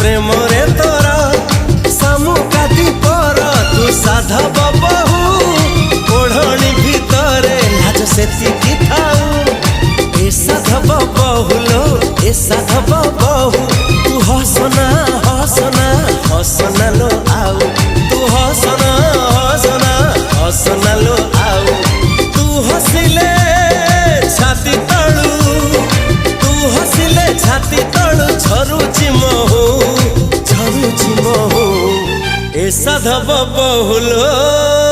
प्रेम रे तोरा सामुकाती पर तू साधव बहु ओढ़णी भितरे लाज सेतिकी थाऊ ए साधव बहुलो ए साधव बहु तू हसना हसना हसना लो आऊ तू हसना हसना हसना लो आऊ तू हसिले छाती तळू तू हसिले छाती तळू झरुची महू ए साधव बहुलो।